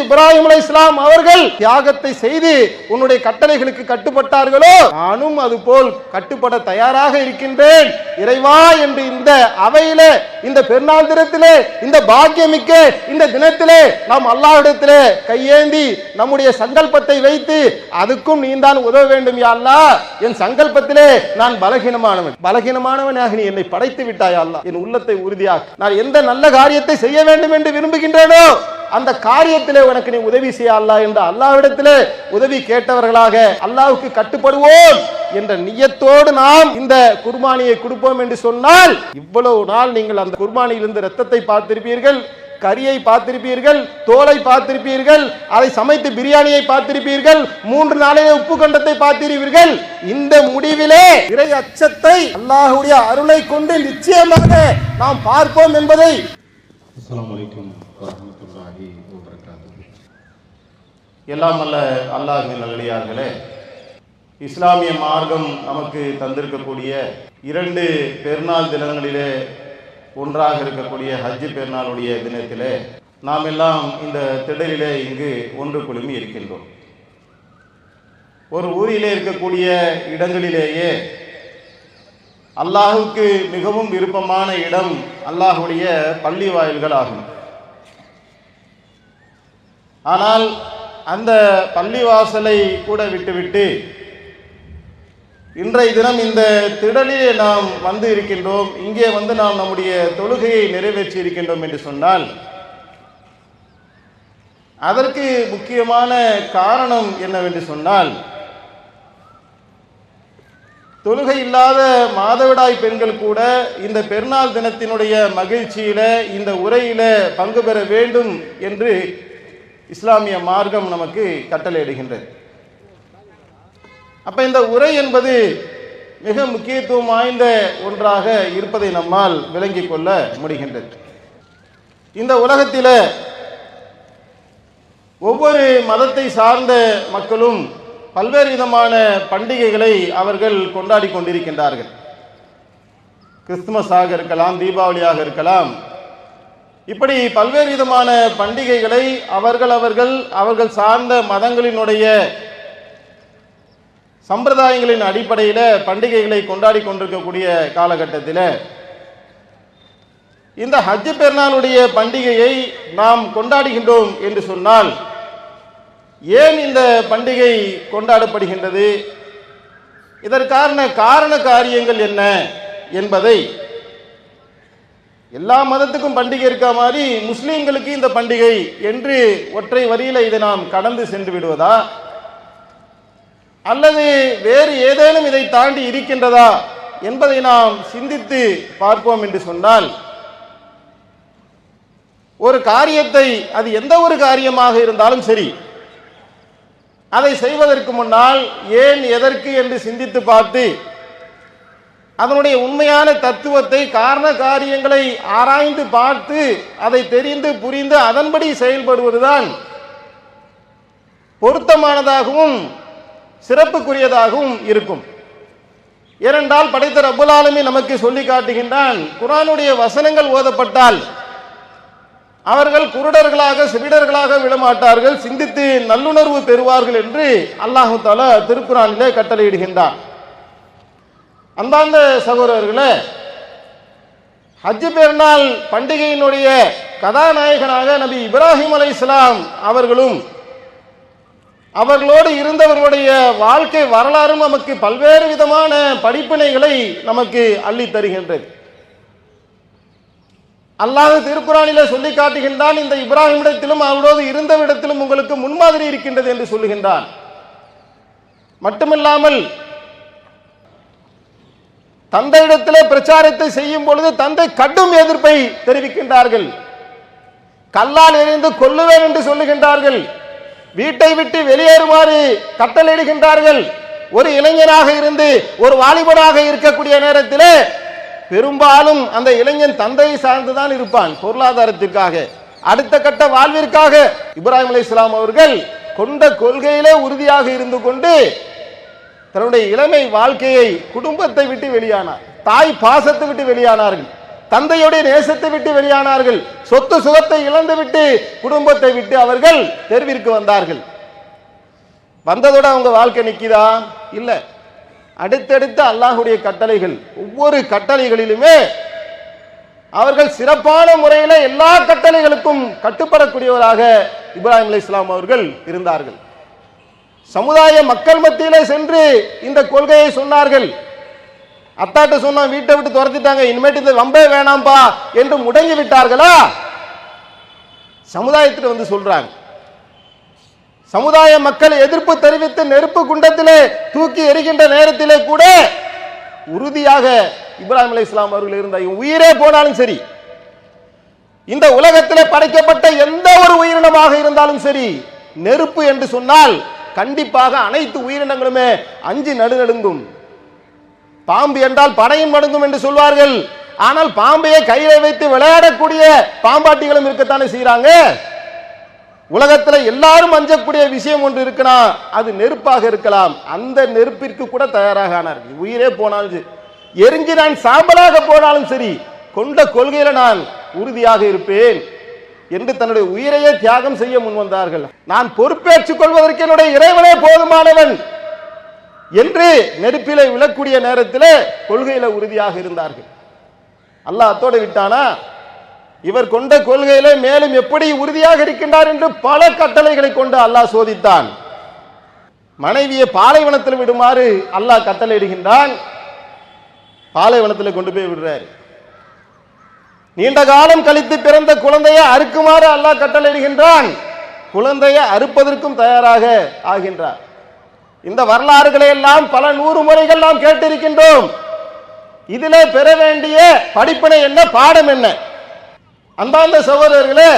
இப்ராஹிம் அலைஹிஸ்ஸலாம் அவர்கள் தியாகத்தை செய்து உன்னுடைய கட்டளைகளுக்கு கட்டுப்பட்டார்களோ நானும் அதுபோல் கட்டுப்பட தயாராக இருக்கின்றேன் இறைவா என்று இந்த அவையிலே, இந்த பெருநாள் தினத்திலே, இந்த பாக்கியமிக்க இந்த தினத்திலே நாம் அல்லாஹ்விடத்திலே கையேந்தி நம்முடைய சங்கல்பத்தை வைத்து அதுக்கும் நீதான் உதவ வேண்டும் யா அல்லாஹ். என் சங்கல்பத்திலே நான் பலகீனமானவனாக நீ என்னை படைத்து விட்டாய் யா அல்லாஹ். என் உள்ளத்தை உறுதியாக்கு. நான் எந்த நல்ல காரியத்தை செய்ய வேண்டும் என்று விரும்புகின்றேனோ அந்த காரியத்திலே உனக்கு நீ உதவி செய்ய அல்லாஹ் என்று அல்லாஹ்விடத்திலே உதவி கேட்டவர்களாக அல்லாஹ்வுக்கு கட்டுப்படுவோம் என்ற நியத்தோடு நாம் இந்த குர்பானியை கொடுப்போம் என்று சொன்னால், இவ்வளவு நாள் நீங்கள் அந்த குர்பானியிலிருந்து இரத்தத்தை பார்த்திருப்பீர்கள், கரியை பார்த்திருப்பீர்கள், தோலை பார்த்திருப்பீர்கள், அதை சமைத்து பிரியாணியை பார்த்திருப்பீர்கள், 3 நாளைய உப்பு கண்டத்தை பார்த்திருப்பீர்கள். இந்த முடிவிலே இறை அச்சத்தை அல்லாஹ்வுடைய அருளை கொண்டு நிச்சயமாக நாம் பார்ப்போம் என்பதை. அஸ்ஸலாமு அலைக்கும் வரஹ்மத்துல்லாஹி வபரகாத்துஹு. எல்லாம் அல்ல அல்லாஹ்வின் நல்லடியார்களே, இஸ்லாமிய மார்க்கம் நமக்கு தந்திருக்கக்கூடிய 2 பெருநாள் தினங்களிலே ஒன்றாக இருக்கக்கூடிய ஹஜ் பெருநாளுடைய தினத்திலே நாம் எல்லாம் இந்த திடலிலே இங்கு ஒன்று குழுமி இருக்கின்றோம். ஒரு ஊரிலே இருக்கக்கூடிய இடங்களிலேயே அல்லாஹுக்கு மிகவும் விருப்பமான இடம் அல்லாஹுடைய பள்ளி வாயில்கள் ஆகும். ஆனால் அந்த பள்ளிவாசலை கூட விட்டுவிட்டு இன்றைய தினம் இந்த திடலிலே நாம் வந்து இருக்கின்றோம், இங்கே வந்து நாம் நம்முடைய தொழுகையை நிறைவேற்றி இருக்கின்றோம் என்று சொன்னால் அதற்கு முக்கியமான காரணம் என்னவென்று சொன்னால், தொழுகை இல்லாத மாதவிடாய் பெண்கள் கூட இந்த பெருநாள் தினத்தினுடைய மகிழ்ச்சியில இந்த உரையில பங்கு பெற வேண்டும் என்று இஸ்லாமிய மார்க்கம் நமக்கு கட்டளையிடுகின்றது. அப்ப இந்த உரை என்பது மிக முக்கியத்துவம் வாய்ந்த ஒன்றாக இருப்பதை நம்மால் விளங்கிக் கொள்ள முடிகின்றது. இந்த உலகத்தில் ஒவ்வொரு மதத்தை சார்ந்த மக்களும் பல்வேறு விதமான பண்டிகைகளை அவர்கள் கொண்டாடி கொண்டிருக்கின்றார்கள். கிறிஸ்துமஸாக இருக்கலாம், தீபாவளியாக இருக்கலாம், இப்படி பல்வேறு விதமான பண்டிகைகளை அவர்கள் சார்ந்த மதங்களினுடைய சம்பிரதாயங்களின் அடிப்படையில் பண்டிகைகளை கொண்டாடி கொண்டிருக்கக்கூடிய காலகட்டத்தில் இந்த ஹஜ் பெருநாளுடைய பண்டிகையை நாம் கொண்டாடுகின்றோம் என்று சொன்னால் ஏன் இந்த பண்டிகை கொண்டாடப்படுகின்றது, இதற்கான காரண காரியங்கள் என்ன என்பதை, எல்லா மதத்துக்கும் பண்டிகை இருக்க மாதிரி முஸ்லீம்களுக்கு இந்த பண்டிகை என்று ஒற்றை வரியில் இதை நாம் கடந்து சென்று விடுவதா, அல்லது வேறு ஏதேனும் இதை தாண்டி இருக்கின்றதா என்பதை நாம் சிந்தித்து பார்ப்போம் என்று சொன்னால், ஒரு காரியத்தை, அது எந்த ஒரு காரியமாக இருந்தாலும் சரி, அதை செய்வதற்கு முன்னால் ஏன் எதற்கு என்று சிந்தித்து பார்த்து அதனுடைய உண்மையான தத்துவத்தை, காரண காரியங்களை ஆராய்ந்து பார்த்து அதை தெரிந்து புரிந்து அதன்படி செயல்படுவதுதான் பொருத்தமானதாகவும் சிறப்புக்குரியதாகவும் இருக்கும். ஏனென்றால் படைத்த ரப்புல் ஆலமீன் நமக்கு சொல்லி காட்டுகின்றான், குர்ஆனுடைய வசனங்கள் ஓதப்பட்டால் அவர்கள் குருடர்களாக செவிடர்களாக விடமாட்டார்கள், சிந்தித்து நல்லுணர்வு பெறுவார்கள் என்று அல்லாஹு தஆலா திருக்குர்ஆனிலே கட்டளையிடுகின்றான். அன்பார்ந்த சகோதரர்களே, ஹஜ் பெருநாள் பண்டிகையினுடைய கதாநாயகனாக நபி இப்ராஹிம் அலைஹிஸ்ஸலாம் அவர்களும் அவர்களோடு இருந்தவர்களுடைய வாழ்க்கை வரலாறும் நமக்கு பல்வேறு விதமான படிப்பினைகளை நமக்கு அள்ளி தருகின்றது. அல்லாஹ் திருக்குர்ஆனிலே சொல்லி காட்டுகின்றான், இந்த இப்ராஹிமிடத்திலும் அவர்களோடு இருந்தவிடத்திலும் உங்களுக்கு முன்மாதிரி இருக்கின்றது என்று சொல்லுகின்றான். மட்டுமில்லாமல் தந்தையிடத்திலே பிரச்சாரத்தை செய்யும் பொழுது தந்தை கடும் எதிர்ப்பை தெரிவிக்கின்றார்கள். கல்லால் எறிந்து கொல்லுவேன் என்று சொல்லுகின்றார்கள். வீட்டை விட்டு வெளியேறுமாறு கட்டளையிடுகின்றார்கள். ஒரு இளைஞனாக இருந்து ஒரு வாலிபனாக இருக்கக்கூடிய நேரத்திலே பெரும்பாலும் அந்த இளைஞன் தந்தையை சார்ந்துதான் இருப்பான். பொருளாதாரத்திற்காக, அடுத்த கட்ட வாழ்விற்காக இப்ராஹிம் அலைஹிஸ்ஸலாம் அவர்கள் கொண்ட கொள்கையிலே உறுதியாக இருந்து கொண்டு தன்னுடைய இளமை வாழ்க்கையை, குடும்பத்தை விட்டு வெளியானார், தாய் பாசத்தை விட்டு வெளியானார்கள். தந்தையுடைய நேசத்தை விட்டு வெளியானார்கள், சொத்து சுகத்தை இழந்து விட்டு குடும்பத்தை விட்டு அவர்கள் தெருவிற்கு வந்தார்கள். வந்ததோட அவங்க வாழ்க்கை நிக்குதா? இல்ல. அடுத்தடுத்த அல்லாஹ்வுடைய கட்டளைகள், ஒவ்வொரு கட்டளைகளிலுமே அவர்கள் சிறப்பான முறையில் எல்லா கட்டளைகளுக்கும் கட்டுப்படக்கூடியவராக இப்ராஹிம் அலைஹிஸ்ஸலாம் அவர்கள் இருந்தார்கள். சமுதாய மக்கள் மத்தியிலே சென்று இந்த கொள்கையை சொன்னார்கள். அத்தாட்ட சொன்னா வீட்டை விட்டு துரத்திட்டாங்க, இனிமேட்டு இந்த வம்பே வேணாம்பா என்று முடங்கி விட்டார்களா? சமுதாயத்தில் வந்து சொல்றாங்க. சமுதாய மக்கள் எதிர்ப்பு தெரிவித்து நெருப்பு குண்டத்திலே தூக்கி எரிகின்ற நேரத்திலே கூட உறுதியாக இப்ராஹிம் அலைஹிஸ்ஸலாம் அவர்கள் இருந்தார். உயிரே போனாலும் சரி, இந்த உலகத்திலே படைக்கப்பட்ட எந்த ஒரு உயிரினமாக இருந்தாலும் சரி, நெருப்பு என்று சொன்னால் கண்டிப்பாக அனைத்து உயிரினங்களுமே அஞ்சு நடுநடுங்கும். பாம்பு என்றால் படையும் நடுங்கும் என்று சொல்வார்கள். ஆனால் பாம்பையை கையில வைத்து விளையாடக்கூடிய பாம்பாட்டிகளும் இருக்கத்தானே செய்யறாங்க. உலகத்தில் எல்லாரும் அஞ்சக்கூடிய விஷயம் ஒன்று இருக்குன்னா அது நெருப்பாக இருக்கலாம். அந்த நெருப்பிற்கு கூட தயாராக ஆனார்கள். உயிரே போனாலும் எரிஞ்சு நான் சாம்பலாக போனாலும் சரி, கொண்ட கொள்கையில நான் உறுதியாக இருப்பேன் என்று தன்னுடைய உயிரையே தியாகம் செய்ய முன்வந்தார்கள். நான் பொறுப்பேற்றுக் கொள்வதற்கு என்னுடைய இறைவனே போதுமானவன் என்று நெருப்பிலே விழக்கூடிய நேரத்தில் கொள்கையில உறுதியாக இருந்தார்கள். அல்லாஹ் அத்தோடு விட்டானா? இவர் கொண்ட கொள்கையில மேலும் எப்படி உறுதியாக இருக்கின்றார் என்று பல கட்டளைகளை கொண்டு அல்லாஹ் சோதித்தான். மனைவியை பாலைவனத்தில் விடுமாறு அல்லாஹ் கட்டளையிடுகின்றான். பாலைவனத்தில் கொண்டு போய் விடுறாரு. நீண்ட காலம் கழித்து பிறந்த குழந்தையை அறுக்குமாறு அல்லாஹ் கட்டளையிடுகின்றான். குழந்தையை அறுப்பதற்கும் தயாராக ஆகின்றார். இந்த வரலாறுகளை எல்லாம் பல 100 முறைகள் நாம் கேட்டிருக்கின்றோம். இதிலே பெற வேண்டிய படிப்பினை என்ன, பாடம் என்ன? அன்பார்ந்த சகோதரர்களே,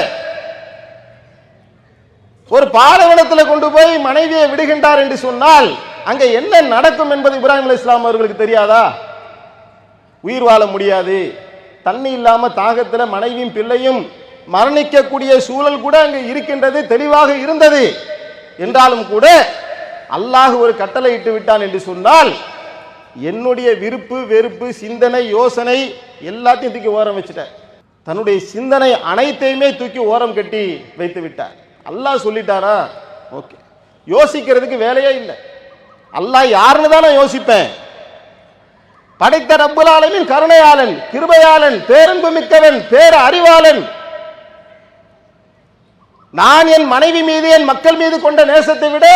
ஒரு பாலைவனத்தில் கொண்டு போய் மனைவியை விடுகின்றார் என்று சொன்னால் அங்க என்ன நடக்கும் என்பது இப்ராஹிம் அலைஹிஸ்ஸலாம் அவர்களுக்கு தெரியாதா? உயிர் வாழ முடியாது, தண்ணி இல்லாம தாகத்தில் மனைவியும் பிள்ளையும் மரணிக்கக்கூடிய சூழல் கூட அங்கு இருக்கின்றது, தெளிவாக இருந்தது. என்றாலும் கூட அல்லாஹ் ஒரு கட்டளை இட்டு விட்டான் என்று சொன்னால் என்னுடைய விருப்பு வெறுப்பு சிந்தனை யோசனை எல்லாத்தையும் தூக்கி ஓரம் வச்சுட்டார். தன்னுடைய சிந்தனை அனைத்தையுமே தூக்கி ஓரம் கட்டி வைத்து விட்டார். அல்லாஹ் சொல்லிட்டாரா, ஓகே, யோசிக்கிறதுக்கு வேலையே இல்லை. அல்லாஹ் யாருன்னு தான் நான் யோசிப்பேன். படைத்த ரப்புல் ஆலமீன் கருணையாளன், கிருபையாளன், பேரன்பு மிக்கவன், பேர அறிவாளன். நான் என் மனைவி மீது என் மக்கள் மீது கொண்ட நேசத்தை விட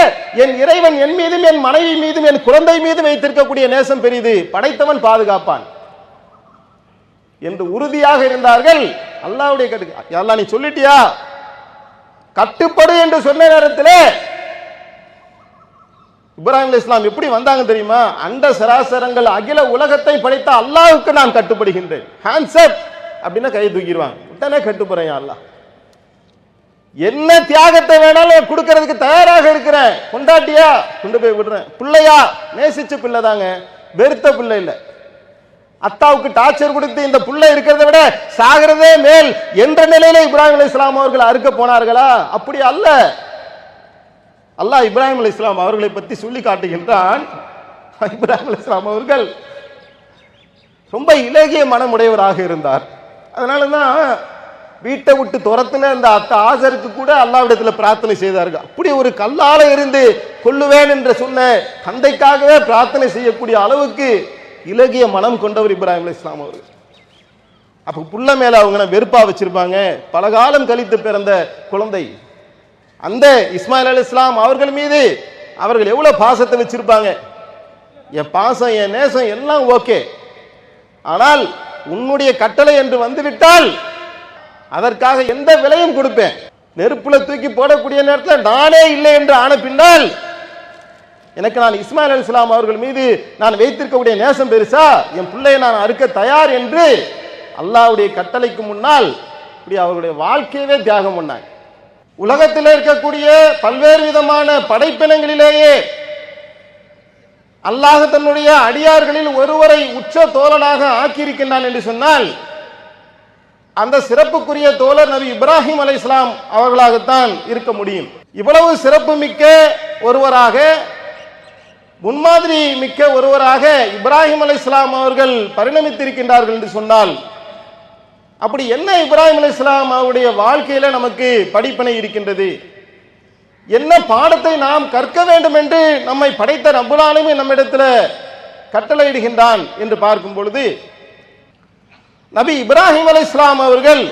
என் இறைவன் என் மீதும் என் மனைவி மீதும் என் குழந்தை மீது வைத்திருக்கக்கூடிய நேசம் பெரிது. படைத்தவன் பாதுகாப்பான் என்று உறுதியாக இருந்தார்கள். அல்லாஹ்வுடைய அல்லாஹ் நீ சொல்லிட்டியா கட்டுப்படு என்று சொன்ன நேரத்தில் இப்ராஹிம் அலைஹிஸ்ஸலாம் எப்படி வந்தாங்க தெரியுமா? அண்ட சராசரங்கள் அகில உலகத்தை படைத்த அல்லாஹ்வுக்கு நான் கட்டுப்படுகின்றேன். ஹேண்ட்ஸ் அப் அப்படின்னா கையை தூக்கிடுவாங்க. உடனே கட்டுப்படுறேன். அல்லாஹ் என்ன தியாகத்தை வேணாலும் கொடுக்கறதுக்கு தயாராக இருக்கிறேன். கொண்டாட்டியா கொண்டு போய் விடுறேன். பிள்ளையா நேசிச்ச பிள்ளை தாங்க, வெறுத்த பிள்ளை இல்லை. அத்தாவுக்கு டார்ச்சர் கொடுத்து இந்த பிள்ளை இருக்கிறத விட சாகிறதே மேல் என்ற நிலையில இப்ராஹிம் அலைஹிஸ்ஸலாம் அவர்கள் அறுக்க போனார்களா? அப்படி அல்ல. அல்லாஹ் இப்ராஹிம் அலைஹிஸ்ஸலாம் அவர்களை பற்றி சொல்லி காட்டுகின்றான். இப்ராஹிம் அலைஹிஸ்ஸலாம் அவர்கள் ரொம்ப இலகிய மனமுடையவராக இருந்தார். அதனாலதான் வீட்டை விட்டு துரத்துன அந்த அத்தா ஆசருக்கு கூட அல்லாஹ்விடத்துல பிரார்த்தனை செய்தார்கள். அப்படி ஒரு கல்லால இருந்து கொல்லுவேன் என்று சொன்ன தந்தைக்காகவே பிரார்த்தனை செய்யக்கூடிய அளவுக்கு இலகிய மனம் கொண்டவர் இப்ராஹிம் அலைஹிஸ்ஸலாம் அவர்கள். அப்ப புள்ள மேல அவங்க வெறுப்பா வச்சிருப்பாங்க. பல காலம் கழித்து பிறந்த குழந்தை. அந்த இஸ்மாயில் அலைஹிஸ்ஸலாம் அவர்கள் மீது அவர்கள் எவ்வளவு பாசத்தை வச்சிருப்பாங்க. என் பாசம் என் நேசம் எல்லாம் ஓகே, ஆனால் உன்னுடைய கட்டளை என்று வந்துவிட்டால் அதற்காக எந்த விலையும் கொடுப்பேன். நெருப்புல தூக்கி போடக்கூடிய நேரத்தில் நானே இல்லை என்று ஆன பின்னால் எனக்கு நான் இஸ்மாயில் அலைஹிஸ்ஸலாம் அவர்கள் மீது நான் வைத்திருக்கக்கூடிய நேசம் பெருசா, என் பிள்ளையை நான் அறுக்க தயார் என்று அல்லாஹ்வுடைய கட்டளைக்கு முன்னால் இப்படி அவர்களுடைய வாழ்க்கையவே தியாகம் பண்ணாங்க. உலகத்தில் இருக்கக்கூடிய பல்வேறு விதமான படைப்பினங்களிலேயே அல்லாஹ் தன்னுடைய அடியார்களில் ஒருவரை உச்ச தோழனாக ஆக்கியிருக்கின்றான் என்று சொன்னால் அந்த சிறப்புக்குரிய தோழர் நபி இப்ராஹிம் அலைஹிஸ்ஸலாம் அவர்களாகத்தான் இருக்க முடியும். இவ்வளவு சிறப்பு மிக்க ஒருவராக, முன்மாதிரி மிக்க ஒருவராக இப்ராஹிம் அலைஹிஸ்ஸலாம் அவர்கள் பரிணமித்திருக்கின்றார்கள் என்று சொன்னால் அப்படி என்ன இப்ராஹிம் அலைஹிஸ்ஸலாம் அவருடைய வாழ்க்கையில நமக்கு படிப்பினை இருக்கின்றது, என்ன பாடத்தை நாம் கற்க வேண்டும் என்று நம்மை படைத்த ரப்புல் ஆலமீன் நம்மிடத்தில் கட்டளையிடுகின்றான் என்று பார்க்கும் பொழுது, நபி இப்ராஹிம் அலைஹிஸ்ஸலாம் அவர்கள்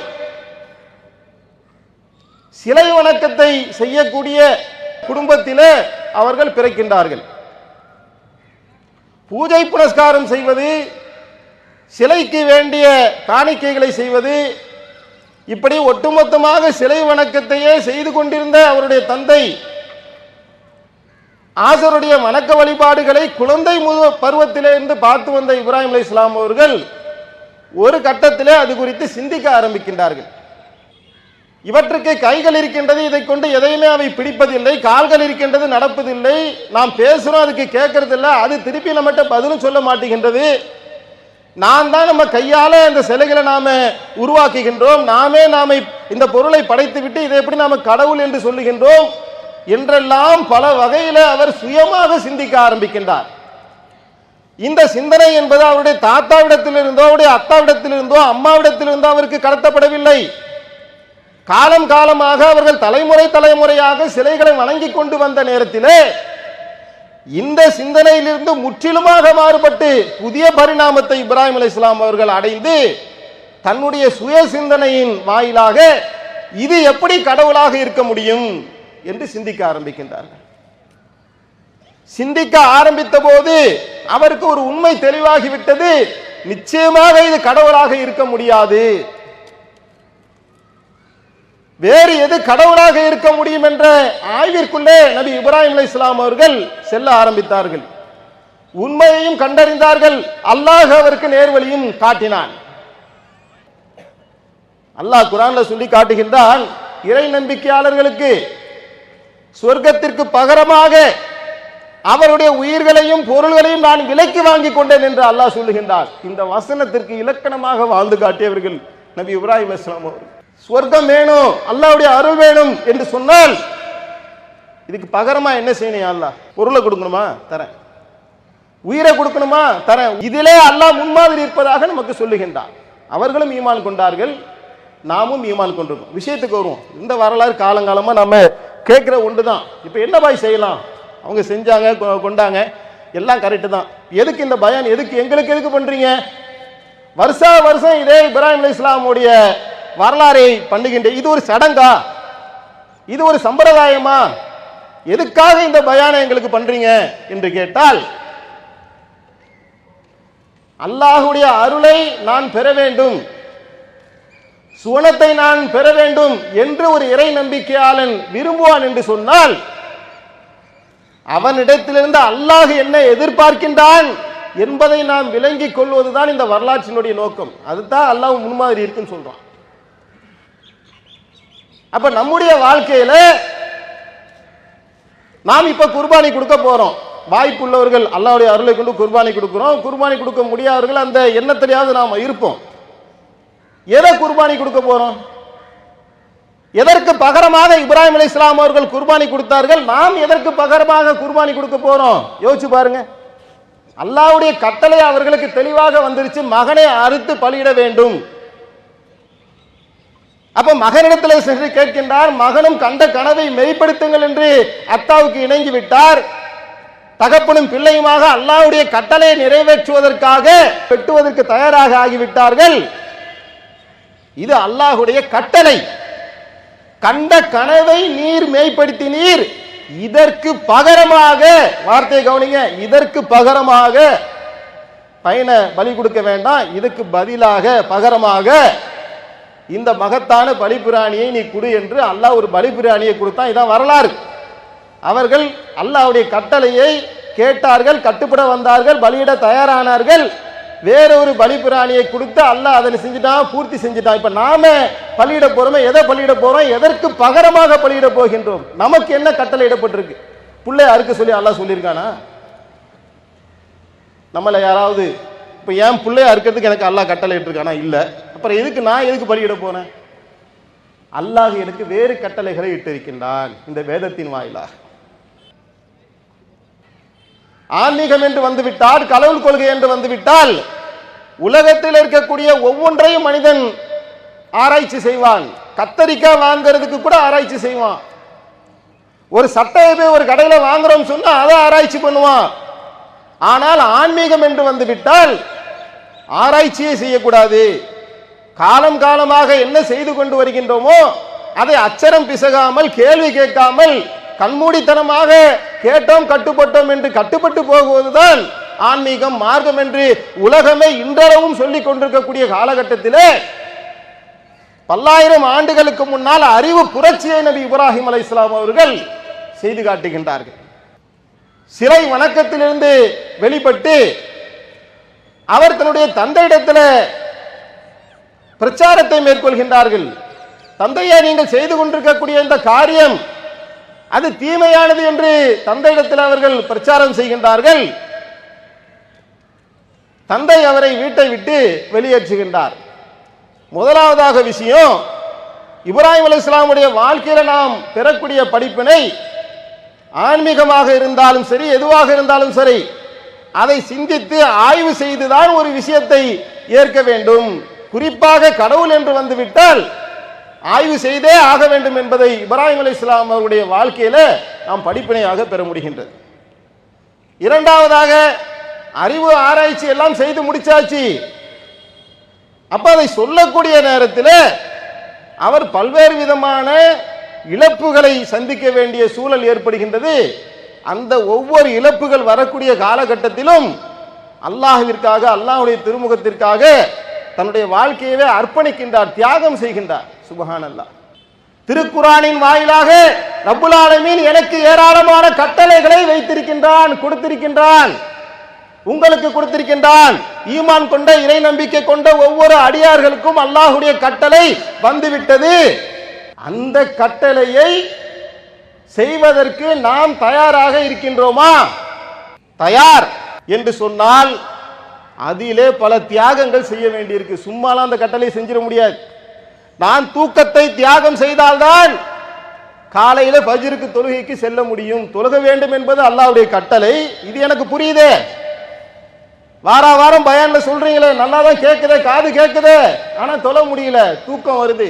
சிலை வணக்கத்தை செய்யக்கூடிய குடும்பத்திலே அவர்கள் பிறக்கின்றார்கள். பூஜை புனஸ்காரம் செய்வது, சிலைக்கு வேண்டிய காணிக்கைகளை செய்வது, இப்படி ஒட்டுமொத்தமாக சிலை வணக்கத்தையே செய்து கொண்டிருந்த அவருடைய தந்தை ஆசருடைய வணக்க வழிபாடுகளை குழந்தை பருவத்திலிருந்து பார்த்து வந்த இப்ராஹிம் அலைஹிஸ்ஸலாம் அவர்கள் ஒரு கட்டத்திலே அது குறித்து சிந்திக்க ஆரம்பிக்கின்றார்கள். இவற்றுக்கு கைகள் இருக்கின்றது, இதை கொண்டு எதையுமே அவை பிடிப்பதில்லை, கால்கள் இருக்கின்றது, நடப்பதில்லை, நாம் பேசுறோம் அதுக்கு கேட்கறது இல்லை, அது திருப்பி நம்மகிட்ட பதிலும் சொல்ல மாட்டேங்கின்றது, நான் தான் நம்ம கையால இந்த சிலைகளை நாம உருவாக்குகின்றோம், நாமே இந்த பொருளை படைத்து விட்டு இதை எப்படி நாம கடவுள் என்று சொல்லுகின்றோம் என்றெல்லாம் பல வகையில அவர் சுயமாக சிந்திக்க ஆரம்பிக்கின்றார். இந்த சிந்தனை என்பது அவருடைய தாத்தாவிடத்திலிருந்தோ அவருடைய அத்தாவிடத்திலிருந்தோ அம்மாவிடத்திலிருந்தோ அவருக்கு கடத்தப்படவில்லை. காலம் காலமாக அவர்கள் தலைமுறை தலைமுறையாக சிலைகளை வணங்கி கொண்டு வந்த நேரத்திலே இந்த சிந்தனையிலிருந்து முற்றிலுமாக மாறுபட்டு புதிய பரிணாமத்தை இப்ராஹிம் அலைஹிஸ்ஸலாம் அவர்கள் அடைந்து தன்னுடைய சுய சிந்தனையின் வாயிலாக இது எப்படி கடவுளாக இருக்க முடியும் என்று சிந்திக்க ஆரம்பிக்கின்றார்கள். சிந்திக்க ஆரம்பித்த போது அவருக்கு ஒரு உண்மை தெளிவாகிவிட்டது, நிச்சயமாக இது கடவுளாக இருக்க முடியாது, வேறு எது கடவுளாக இருக்க முடியும் என்ற ஆய்விற்குள்ளே நபி இப்ராஹிம் அலைஹிஸ்ஸலாம் அவர்கள் செல்ல ஆரம்பித்தார்கள். உண்மையையும் கண்டறிந்தார்கள், அல்லாஹ் அவருக்கு நேர்வழியும் காட்டினான். அல்லாஹ் குர்ஆன்ல சொல்லி காட்டுகின்றான், இறை நம்பிக்கையாளர்களுக்கு சொர்க்கத்திற்கு பகரமாக அவருடைய உயிர்களையும் பொருள்களையும் நான் விலைக்கு வாங்கி கொண்டேன் என்று அல்லாஹ் சொல்லுகின்றார். இந்த வசனத்திற்கு இலக்கணமாக வாழ்ந்து காட்டியவர்கள் நபி இப்ராஹிம் அலைஹிஸ்ஸலாம் அவர்கள். சொர்க்கம் வேணும், அல்லாஹ்வுடைய அருள் வேணும் என்று சொன்னால் இதுக்கு பகரமா என்ன செய்யணும்? அல்லாஹ் பொருளை கொடுக்கணுமா? தரேன். உயிரை கொடுக்கணுமா? தரேன். இதிலே அல்லாஹ் முன்மாதிரி இருப்பதாக நமக்கு சொல்லுகின்றார். அவர்களும் ஈமான் கொண்டார்கள், நாமும் ஈமான் கொண்டிருக்கோம். விஷயத்துக்கு வருவோம். இந்த வரலாறு காலங்காலமா நம்ம கேட்கிற ஒன்று தான். இப்போ என்ன பாய் செய்யலாம்? அவங்க செஞ்சாங்க, கொண்டாங்க, எல்லாம் கரெக்டு தான். எதுக்கு இந்த பயான்? எதுக்கு எங்களுக்கு எதுக்கு பண்றீங்க? வருஷா வருஷம் இதே இப்ராஹிம் அலைஹிஸ்ஸலாமுடைய வரலாறை பண்ணுகின்ற இது ஒரு சடங்கா? இது ஒரு சம்பிரதாயமா? எதுக்காக இந்த பயானை எங்களுக்கு பண்றீங்க என்று கேட்டால், அல்லாஹ்வுடைய அருளை நான் பெற வேண்டும், சுவனத்தை நான் பெற வேண்டும் என்று ஒரு இறை நம்பிக்கையாளன் விரும்புவான் என்று சொன்னால் அவனிடத்திலிருந்து அல்லாஹ் என்ன எதிர்பார்க்கின்றான் என்பதை நாம் விளங்கிக் கொள்வதுதான் இந்த வரலாற்றினுடைய நோக்கம். அதுதான் அல்லாஹ் முன்மாதிரி இருக்குன்னு சொல்றான். அப்ப நம்முடைய வாழ்க்கையில நாம் இப்ப குர்பானி கொடுக்க போறோம். வாய்ப்புள்ளவர்கள் அல்லாஹ்வுடைய அருளை கொண்டு குர்பானி கொடுக்கிறோம். குர்பானி கொடுக்க முடியாதவர்கள் அந்த எண்ணத்திலேயாவது நாம் இருப்போம். எதை குர்பானி கொடுக்க போறோம்? எதற்கு பகரமாக இப்ராஹிம் அலைஹிஸ்ஸலாம் அவர்கள் குர்பானி கொடுத்தார்கள்? நாம் எதற்கு பகரமாக குர்பானி கொடுக்க போறோம்? யோசிச்சு பாருங்க. அல்லாஹ்வுடைய கட்டளை அவர்களுக்கு தெளிவாக வந்துருச்சு, மகனை அறுத்து பலியிட வேண்டும். அப்ப மகனிடத்தில் சென்று கேட்கின்றார். மகனும் கண்ட கனவை மெய்ப்படுத்துங்கள் என்று அத்தாவுக்கு இணங்கி விட்டார். தகப்பனும் பிள்ளையுமாக அல்லாஹ்வுடைய கட்டளையை நிறைவேற்றுவதற்காக வெட்டுவதற்கு தயாராக ஆகிவிட்டார்கள். இது அல்லாஹ்வுடைய கட்டளை. கண்ட கனவை நீர் மெய்ப்படுத்தினீர், இதற்கு பகரமாக, வார்த்தை கவனிங்க, இதற்கு பகரமாக பையனை பலி கொடுக்க வேண்டாம், இதுக்கு பதிலாக பகரமாக இந்த மகத்தான பலிபிராணியை நீ கொடு என்று அல்லாஹ் ஒரு பலிபிராணியை கொடுத்தான். இதான் வரலாறு. அவர்கள் அல்லாஹ்வுடைய கட்டளையை கேட்டார்கள், கட்டுப்பட வந்தார்கள், பலியிட தயாரானார்கள். வேறொரு பலிபிராணியை கொடுத்து அல்லாஹ் அதனை செஞ்சுட்டான், பூர்த்தி செஞ்சுட்டான். இப்ப நாம பலியிட போறோம். எதை பலியிட போறோம்? எதற்கு பகரமாக பலியிட போகின்றோம்? நமக்கு என்ன கட்டளை இடப்பட்டிருக்கு? புள்ளை அறுக்க சொல்லி அல்லாஹ் சொல்லியிருக்கானா? நம்மள யாராவது இப்ப ஏன் பிள்ளைய அறுக்கிறதுக்கு எனக்கு அல்லாஹ் கட்டளை இட்டிருக்கானா? இல்ல. அப்புறம் எதுக்கு நான் எதுக்கு பலியிட போறேன்? அல்லாஹ் எனக்கு வேறு கட்டளைகளை இட்டிருக்கின்றான் இந்த வேதத்தின் வாயிலாக. ஆன்மீகம் என்று வந்துவிட்டால், கடவுள் கொள்கை என்று வந்துவிட்டால், உலகத்தில் இருக்கக்கூடிய ஒவ்வொன்றையும் மனிதன் ஆராய்ச்சி செய்வான். கத்தரிக்காய் வாங்குறதுக்கு கூட ஆராய்ச்சி செய்வான். ஒரு சட்டையை போய் ஒரு கடையில் வாங்குறோம் சொன்னா அதை ஆராய்ச்சி பண்ணுவான். ஆனால் ஆன்மீகம் என்று வந்து விட்டால் ஆராய்ச்சியே செய்யக்கூடாது. காலம் காலமாக என்ன செய்து கொண்டு வருகின்றோமோ அதை அச்சரம் பிசகாமல், கேள்வி கேட்காமல், கண்மூடித்தனமாக கேட்டோம் கட்டுப்பட்டோம் என்று கட்டுப்பட்டு போகுவதுதான் ஆன்மீகம், மார்க்கம் என்று உலகமே இன்றளவும் சொல்லிக் கொண்டிருக்கக்கூடிய காலகட்டத்திலே பல்லாயிரம் ஆண்டுகளுக்கு முன்னால் அறிவு புரட்சியை நபி இப்ராஹிம் அலைஹிஸ்ஸலாம் அவர்கள் செய்து காட்டுகின்றார்கள். சிலை வணக்கத்திலிருந்து வெளிப்பட்டு அவர் தன்னுடைய தந்தையிடத்தில் பிரச்சாரத்தை மேற்கொள்கின்றார்கள். தந்தையை நீங்கள் செய்து கொண்டிருக்கக்கூடிய இந்த காரியம் அது தீமையானது என்று தந்தையிடத்தில் அவர்கள் பிரச்சாரம் செய்கின்றார்கள். தந்தை அவரை வீட்டை விட்டு வெளியேற்றுகின்றார். முதலாவதாக விஷயம், இப்ராஹிம் அலைஹிஸ்ஸலாமுடைய வாழ்க்கையில நாம் பெறக்கூடிய படிப்பினை ஆன்மீகமாக இருந்தாலும் சரி, எதுவாக இருந்தாலும் சரி, அதை சிந்தித்து ஆய்வு செய்துதான் ஒரு விஷயத்தை ஏற்க வேண்டும். குறிப்பாக கடவுள் என்று வந்துவிட்டால் ஆய்வு செய்தே ஆக வேண்டும் என்பதை இப்ராஹிம் அலைஹிஸ்ஸலாம் அவருடைய வாழ்க்கையில நாம் படிப்பினையாக பெற முடிகின்றது. இரண்டாவதாக, அறிவு ஆராய்ச்சி எல்லாம் செய்து முடிச்சாச்சு. அப்ப அதை சொல்லக்கூடிய நேரத்தில் அவர் பல்வேறு விதமான இழப்புகளை சந்திக்க வேண்டிய சூழல் ஏற்படுகின்றது. அந்த ஒவ்வொரு இழப்புகள் வரக்கூடிய காலகட்டத்திலும் அல்லாஹ்விற்காக, அல்லாஹ்வுடைய திருமுகத்திற்காக தன்னுடைய வாழ்க்கையவே அர்ப்பணிக்கின்றார், தியாகம் செய்கின்றார். சுப்ஹானல்லாஹ். திருக்குர்ஆனின் வாயிலாக ரப்புல் ஆலமீன் எனக்கு ஏராளமான கட்டளைகளை வைத்திருக்கின்றான், கொடுத்திருக்கின்றான், உங்களுக்கு கொடுத்திருக்கின்றான். ஈமான் கொண்ட, இறை நம்பிக்கை கொண்ட ஒவ்வொரு அடியார்களுக்கும் அல்லாஹ்வுடைய கட்டளை வந்துவிட்டது. அந்த கட்டளையை செய்வதற்கு நாம் தயாராக இருக்கின்றோமா? தயார் என்று சொன்னால் அதிலே பல தியாகங்கள் செய்ய வேண்டியிருக்கு. சும்மாலாம் அந்த கட்டளை செஞ்சிட முடியாது. நான் தூக்கத்தை தியாகம் செய்தால்தான் காலையில ஃபஜ்ருக்கு தொழுகைக்கு செல்ல முடியும். தொழுக வேண்டும் என்பது அல்லாஹ்வுடைய கட்டளை. இது எனக்கு புரியுதே. வாரம் பயான்ல சொல்றீங்களே, நல்லா தான் கேட்குதே, காது கேட்குதே, ஆனா தொழ முடியல, தூக்கம் வருது.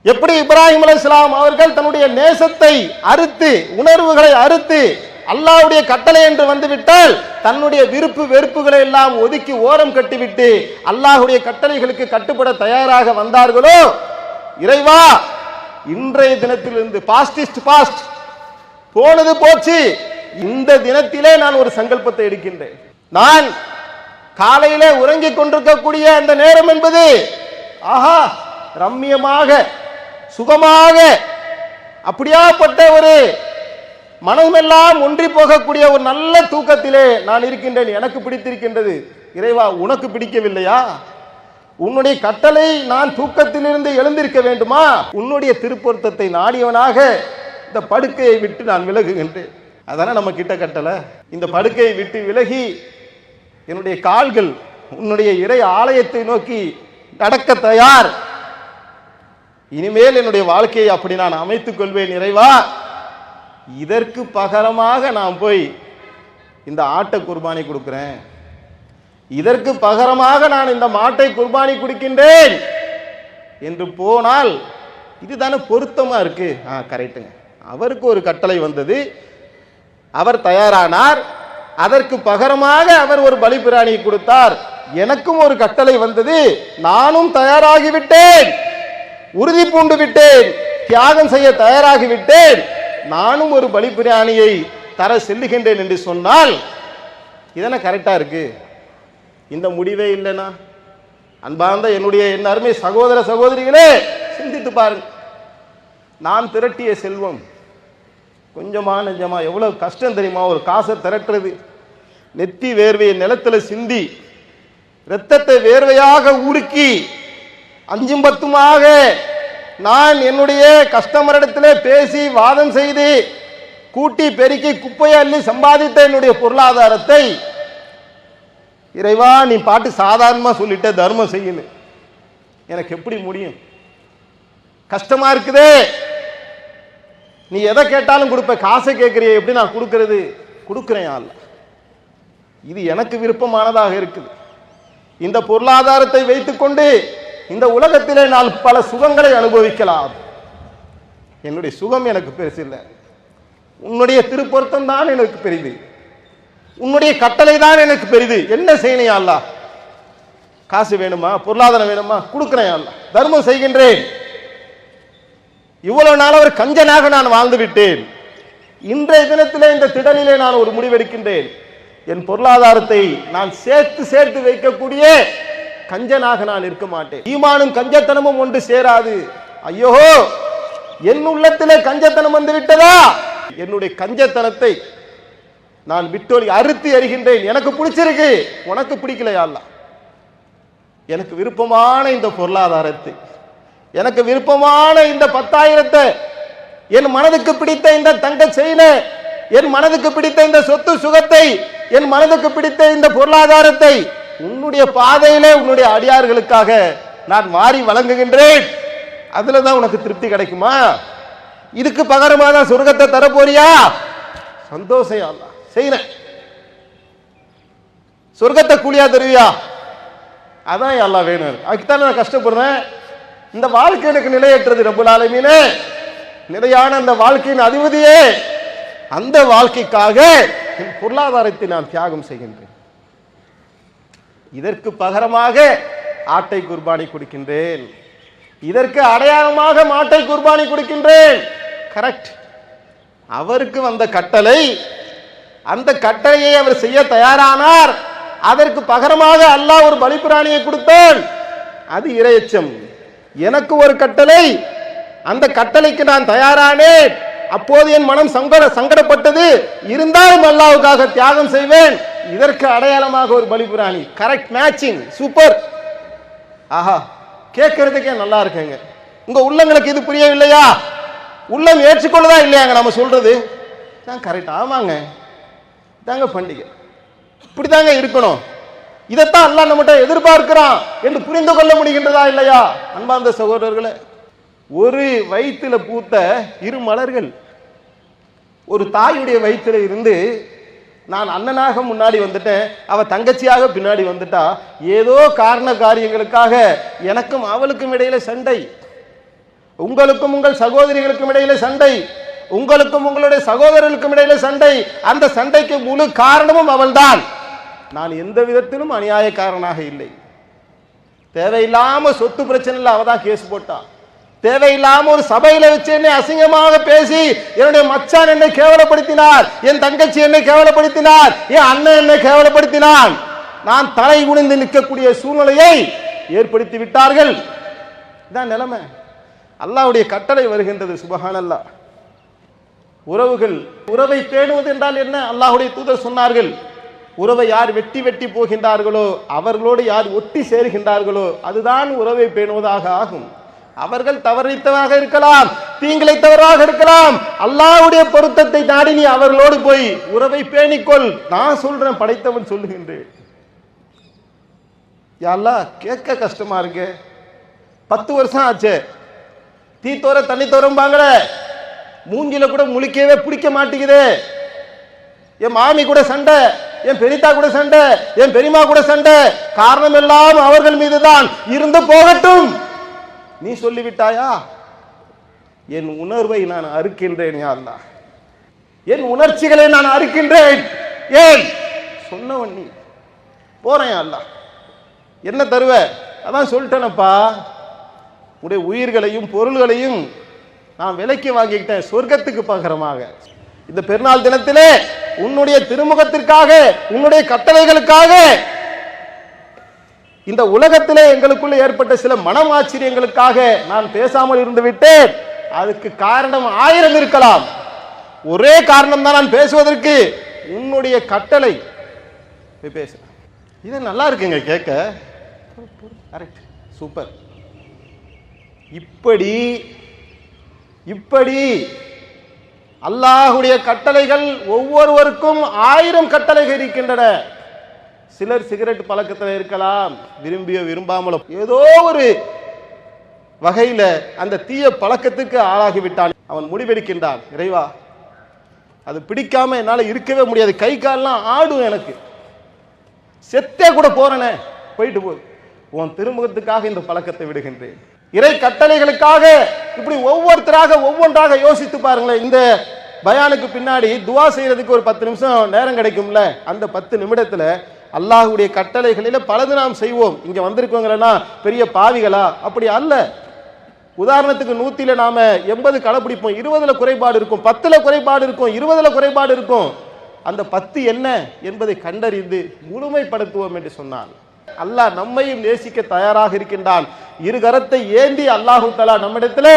எப்படி இப்ராஹிம் அலைஹிஸ்ஸலாம் அவர்கள் தன்னுடைய நேசத்தை அறுத்து, உணர்வுகளை அறுத்து, அல்லாஹ்வுடைய கட்டளை என்று வந்துவிட்டால் தன்னுடைய விருப்பு வெறுப்புகளை எல்லாம் ஒதுக்கி ஓரம் கட்டிவிட்டு அல்லாஹ்வுடைய கட்டளைகளுக்கு கட்டுப்பட தயாராக வந்தார்களோ, இறைவா இன்றைய தினத்திலிருந்து பாஸ்ட் போனது போச்சு, இந்த தினத்திலே நான் ஒரு சங்கல்பத்தை எடுக்கின்றேன். நான் காலையில உறங்கிக் கொண்டிருக்கக்கூடிய அந்த நேரம் என்பது ஆஹா ரம்மியமாக, சுகமாக, அப்படியாப்பட்ட ஒரு மனமெல்லாம் ஒன்றி போகக்கூடிய ஒரு நல்ல தூக்கத்திலே நான் இருக்கின்றேன். எனக்கு பிடித்திருக்கின்றது. இறைவா உனக்கு பிடிக்கவில்லையா? உன்னுடைய கட்டளை நான் தூக்கத்திலிருந்து எழுந்திருக்க வேண்டுமா? உன்னுடைய திருப்பொருத்தத்தை நாடியவனாக இந்த படுக்கையை விட்டு நான் விலகுகின்றேன். அதானே நம்ம கிட்ட கட்டளை. இந்த படுக்கையை விட்டு விலகி என்னுடைய கால்கள் உன்னுடைய இறை ஆலயத்தை நோக்கி நடக்க தயார். இனிமேல் என்னுடைய வாழ்க்கையை அப்படி நான் அமைத்துக் கொள்வேன். இறைவா, இதற்கு பகரமாக நான் போய் இந்த ஆட்டை குர்பானி கொடுக்கிறேன், இதற்கு பகரமாக நான் இந்த மாட்டை குர்பானி கொடுக்கின்றேன் என்று போனால் இதுதானே பொருத்தமா இருக்கு. கரெக்டுங்க. அவருக்கு ஒரு கட்டளை வந்தது, அவர் தயாரானார், அதற்கு பகரமாக அவர் ஒரு பலிபிராணியை கொடுத்தார். எனக்கும் ஒரு கட்டளை வந்தது, நானும் தயாராகிவிட்டேன், உறுதி பூண்டு விட்டேன், தியாகம் செய்ய தயாராகிவிட்டேன், நானும் ஒரு பலிபிராணியை தர செல்லுகின்றேன் என்று சொன்னால் இதென்ன கரெக்டா இருக்கு? இந்த முடிவே இல்லைனா அன்பார்ந்த என்னுடைய என் அருமை சகோதர சகோதரிகளே, சிந்தித்து பாருங்க. நான் திரட்டிய செல்வம் கொஞ்சமா நெஞ்சமா எவ்வளவு கஷ்டம் தெரியுமா? ஒரு காசை திரட்டுறது, நெத்தி வேர்வையை நிலத்துல சிந்தி, இரத்தத்தை வேர்வையாக உருக்கி, அஞ்சும் பத்துமாக நான் என்னுடைய கஸ்டமரிடத்திலே பேசி வாதம் செய்து கூட்டி பெருக்கி குப்பையை அள்ளி சம்பாதித்த என்னுடைய பொருளாதாரத்தை இறைவா நீ பாட்டு சாதாரணமா சொல்லிட்ட தர்மம் செய்யணும், எனக்கு எப்படி முடியும்? கஷ்டமா இருக்குதே. நீ எதை கேட்டாலும் கொடுப்ப, காசை கேட்கிறிய, எப்படி நான் கொடுக்கிறது? கொடுக்கிறேன் அல்ல, இது எனக்கு விருப்பமானதாக இருக்குது. இந்த பொருளாதாரத்தை வைத்துக்கொண்டு இந்த உலகத்திலே நான் பல சுகங்களை அனுபவிக்கலாம். என்னுடைய சுகம் எனக்கு பெருசு இல்லை, உன்னுடைய திருப்பொருத்தம் தான் எனக்கு பெரிது, உன்னுடைய கட்டளை தான் எனக்கு பெரிது. என்ன செய்யணும் யா அல்லாஹ்? காசு வேணுமா, பொருளாதாரம் வேணுமா, கொடுக்கிறேன் யா அல்லாஹ், தர்மம் செய்கின்றேன். இவ்வளவு நாள் அவர் கஞ்சனாக நான் வாழ்ந்து விட்டேன். இன்றைய தினத்திலே இந்த திடலிலே நான் ஒரு முடிவெடுக்கின்றேன். என் பொருளாதாரத்தை நான் சேர்த்து சேர்த்து வைக்கக்கூடிய கஞ்சனாக நான் இருக்க மாட்டேன். ஈமானும் கஞ்சத்தனமும் ஒன்று சேராது. ஐயோ, என் உள்ளத்திலே கஞ்சத்தனம் வந்து விட்டதா? என்னுடைய கஞ்சத்தனத்தை நான் விட்டொழி அறுத்து எறிகின்றேன். எனக்கு பிடிச்சிருக்கு, உனக்கு பிடிக்கலையா அல்லாஹ்? எனக்கு விருப்பமான இந்த பொருளாதாரத்தை, எனக்கு விருப்பமான இந்த 10,000, என் மனதுக்கு பிடித்த இந்த தங்க செயினை, என் மனதுக்கு பிடித்த இந்த சொத்து சுகத்தை, என் மனதுக்கு பிடித்த இந்த பொருளாதாரத்தை உன்னுடைய பாதையிலே உன்னுடைய அடியார்களுக்காக நான் மாறி வழங்குகின்றேன். அதுல தான் உனக்கு திருப்தி கிடைக்குமா? இதுக்கு பகரமா தான் சொர்க்கத்தை தரப்போறியா? சந்தோஷம் அல்லாஹ், செய்யறேன். சொர்க்கத்தை கூலியா தருவியா? அதான் அல்லாஹ் வேணும். அதுக்குத்தானே நான் கஷ்டப்படுறேன். இந்த வாழ்க்கை எனக்கு நிலையற்றது. ரப்பல் ஆலமீனே, நிலையான அந்த வாழ்க்கையின் அதிபதியே, அந்த வாழ்க்கைக்காக என் பொருளாதாரத்தை நான் தியாகம் செய்கின்றேன். இதற்கு பகரமாக ஆட்டை குர்பானி கொடுக்கின்றேன், இதற்கு அடையாளமாக மாட்டை குர்பானி கொடுக்கின்றேன். கரெக்ட். அவருக்கு வந்த கட்டளை, அந்த கட்டளையை அவர் செய்ய தயாரானார். அதற்கு பகரமாக அல்லாஹ் ஒரு பலிபிராணியை கொடுத்தான். அது இறையச்சம். எனக்கு ஒரு கட்டளை, அந்த கட்டளைக்கு நான் தயாரானேன். அப்போது என் மனம் சங்கடப்பட்டது. இருந்தாலும் அல்லாஹ்வுக்காக தியாகம் செய்வேன். இதற்கு அடையாளமாக ஒரு பலிபிராணி. Correct, matching, super. ஆஹா, கேட்கறதுக்கே நல்லா இருக்குங்க. உங்க உள்ளங்களுக்கு இது புரியவில்லையா? உள்ளம் ஏற்றுக்கொள்ளதா இல்லையாங்க நம்ம சொல்றது? தான் கரெக்ட். ஆமாங்க, தாங்க பண்டிகை, இப்படிதாங்க இருக்கணும், இதைத்தான் அல்லாஹ் நம்மகிட்ட எதிர்பார்க்கிறான் என்று புரிந்து கொள்ள முடிகின்றதா இல்லையா? அன்பார்ந்த சகோதரர்களே, ஒரு வயிற்றுல பூத்த இரு மலர்கள் ஒரு தாயுடைய வயிற்றுல இருந்து நான் அண்ணனாக முன்னாடி வந்துட்டேன், அவ தங்கச்சியாக பின்னாடி வந்துட்டா, ஏதோ காரண காரியங்களுக்காக எனக்கும் அவளுக்கும் இடையில சண்டை, உங்களுக்கும் உங்கள் சகோதரிகளுக்கும் இடையில சண்டை, உங்களுக்கும் உங்களுடைய சகோதரர்களுக்கும் இடையில சண்டை. அந்த சண்டைக்கு முழு காரணமும் அவள்தான். நான் எந்த விதத்திலும் அநியாயக்காரனாக இல்லை. தேவையில்லாம சொத்து பிரச்சனையில் அவ தான் கேஸ் போட்டா. தேவையில்லாம ஒரு சபையில வச்சு என்னை அசிங்கமாக பேசி என்னுடைய மச்சான் என்னை கேவலப்படுத்தினார், என் தங்கச்சி என்னை கேவலப்படுத்தினார், என் அண்ணன் என்னை கேவலப்படுத்தினான். நான் தலை குனிந்து நிற்கக்கூடிய சூழ்நிலையை ஏற்படுத்தி விட்டார்கள். இதான் நிலைமை. அல்லாஹ்வுடைய கட்டளை வருகின்றது. சுபஹானல்லாஹ். உறவுகள், உறவை பேணுவது என்றால் என்ன? அல்லாஹ்வுடைய தூதர் சொன்னார்கள், உறவை யார் வெட்டி வெட்டி போகின்றார்களோ, அவர்களோடு யார் ஒட்டி சேர்கின்றார்களோ, அதுதான் உறவை பேணுவதாக ஆகும். அவர்கள் தவறித்தவராக இருக்கலாம், தீங்கிழைத்தவராக இருக்கலாம். அல்லாஹ்வுடைய பொருத்தத்தை நாடி நீ அவர்களோடு போய் உறவை பேணிக்கொள். நான் சொல்றேன், படைத்தவன் சொல்லுகின்றேன். யா அல்லாஹ், கேட்க கஷ்டமா இருக்கு. 10 வருஷம் ஆச்சு, தீ தோற தண்ணி தோறம்பாங்கள, மூஞ்சில கூட முழிக்கவே பிடிக்க மாட்டேங்குது. என் மாமி கூட சண்டை, என் பெரியத்தா கூட சண்டை, என் பெரியமா கூட சண்டை. காரணம் எல்லாம் அவர்கள் மீதுதான். இருந்து போகட்டும், நீ சொல்லிவிட்டாயா? என் உணர்வை நான் அறுக்கின்றேன் யா அல்லாஹ், என் உணர்ச்சிகளை நான் அறுக்கின்றேன். ஏன் சொன்னவன் நீ? போறேன் யா அல்லாஹ், என்ன தருவ? அதான் சொல்லிட்டேனப்பா, உடைய உயிர்களையும் பொருள்களையும் நான் விலைக்கு வாங்கிக்கிட்டேன் சொர்க்கத்துக்கு பகரமாக. இந்த பெருநாள் தினத்திலே உன்னுடைய திருமுகத்திற்காக, உன்னுடைய கட்டளைகளுக்காக இந்த உலகத்திலே எங்களுக்குள்ள ஏற்பட்ட சில மனம் ஆச்சரியங்களுக்காக நான் பேசாமல் இருந்து விட்டேன். அதுக்கு காரணம் 1000 இருக்கலாம். ஒரே காரணம் தான் நான் பேசுவதற்கு, உன்னுடைய கட்டளை. பேச இது நல்லா இருக்குங்க கேட்க. Correct, super. இப்படி இப்படி அல்லாஹ்வுடைய கட்டளைகள் ஒவ்வொருவருக்கும் 1000 கட்டளைகள் இருக்கின்றன. சிலர் சிகரெட் பழக்கத்தில் இருக்கலாம், விரும்பியோ விரும்பாமலோ ஏதோ ஒரு வகையில அந்த தீய பழக்கத்துக்கு ஆளாகிவிட்டான். அவன் முடிவெடுக்கின்றான், இறைவா அது பிடிக்காம என்னால இருக்கவே முடியாது, கை கால்லாம் ஆடும், எனக்கு செத்தே கூட போறேனே, போயிட்டு போகுது. உன் திருமுகத்துக்காக இந்த பழக்கத்தை விடுகின்றேன். இறை கட்டளைகளுக்காக இப்படி ஒவ்வொன்றாக யோசித்து பாருங்களேன். இந்த பயானுக்கு பின்னாடி துவா செய்யறதுக்கு ஒரு 10 நிமிஷம் நேரம் கிடைக்கும்ல, அந்த 10 நிமிடத்துல அல்லாஹ்வுடைய கட்டளைகளில பலது நாம் செய்வோம். இங்க வந்திருக்கவங்களா பெரிய பாவிகளா? அப்படி அல்ல. உதாரணத்துக்கு 100ல நாம 80 கடைபிடிப்போம், 20ல குறைபாடு இருக்கும், 10ல குறைபாடு இருக்கும், 20ல குறைபாடு இருக்கும். அந்த 10 என்ன என்பதை கண்டறிந்து முழுமைப்படுத்துவோம் என்று சொன்னான். அல்லாஹ் நம்மையும் நேசிக்க தயாராக இருக்கின்றான். இரு கரத்தை ஏந்தி அல்லாஹு தஆலா நம்மிடத்தில்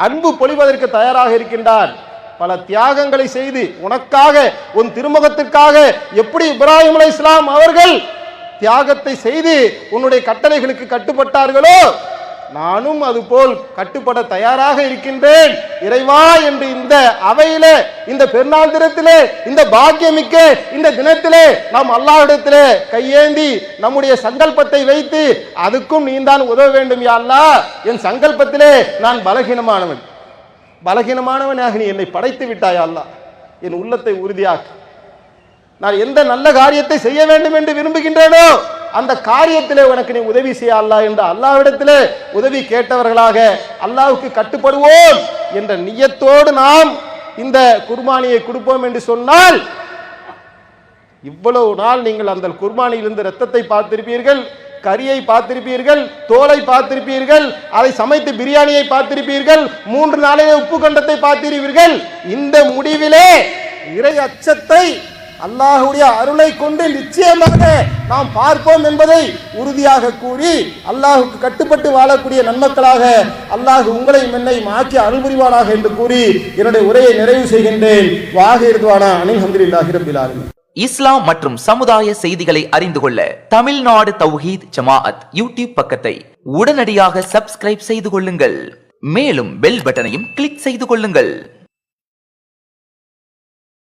அன்பு பொழிவதற்கு தயாராக இருக்கின்றான். பல தியாகங்களை செய்து உனக்காக உன் திருமுகத்திற்காக எப்படி இப்ராஹிம் அலைஹிஸ்ஸலாம் அவர்கள் தியாகத்தை செய்து உன்னுடைய கட்டளைகளுக்கு கட்டுப்பட்டார்களோ நானும் அதுபோல் கட்டுப்பட தயாராக இருக்கின்றேன் இறைவா என்று இந்த அவையிலே, இந்த பெருநாள் தினத்திலே, இந்த பாக்கியமிக்க இந்த தினத்திலே நாம் அல்லாஹ்விடத்திலே கையேந்தி நம்முடைய சங்கல்பத்தை வைத்து அதுக்கும் நீதான் உதவ வேண்டும் யா அல்லாஹ். என் சங்கல்பத்திலே நான் பலகீனமானவனாக நீ என்னை படைத்து விட்டாய் அல்லாஹ். என் உள்ளத்தை உறுதியாக்கு. நான் எந்த நல்ல காரியத்தை செய்ய வேண்டும் என்று விரும்புகின்றேனோ அந்த காரியத்திலே உனக்கு நீ உதவி செய்ய அல்லாஹ் என்று அல்லாஹ்விடத்திலே உதவி கேட்டவர்களாக அல்லாஹ்வுக்கு கட்டுப்படுவோம் என்ற நியத்தோடு நாம் இந்த குர்பானியை கொடுப்போம் என்று சொன்னால், இவ்வளவு நாள் நீங்கள் அந்த குர்பானியிலிருந்து இரத்தத்தை பார்த்திருப்பீர்கள், கரியை பார்த்திருப்பீர்கள், தோலை பார்த்திருப்பீர்கள், அதை சமைத்து பிரியாணியை பார்த்திருப்பீர்கள், 3 நாளைய உப்பு கண்டத்தை பார்த்திருப்பீர்கள். இந்த முடிவிலே இறை அச்சத்தை அல்லாஹ்வுடைய அருளை கொண்டு நிச்சயமாக நாம் பார்ப்போம் என்பதை உறுதியாக கூறி அல்லாஹ்வுக்கு கட்டுப்பட்டு வாழக்கூடிய நன்மக்களாக அல்லாஹ் உங்களை என்னையும் ஆக்கி அருள் புரிவானாக என்று கூறி என்னுடைய உரையை நிறைவு செய்கின்றேன். வாஹிர்துவானா அல்ஹம்துலில்லாஹி ரப்பில் ஆலமீன். இஸ்லாம் மற்றும் சமுதாய செய்திகளை அறிந்து கொள்ள தமிழ்நாடு தௌஹீத் ஜமாஅத் யூடியூப் பக்கத்தை உடனடியாக சப்ஸ்கிரைப் செய்து கொள்ளுங்கள். மேலும் பெல் பட்டனையும் கிளிக் செய்து கொள்ளுங்கள்.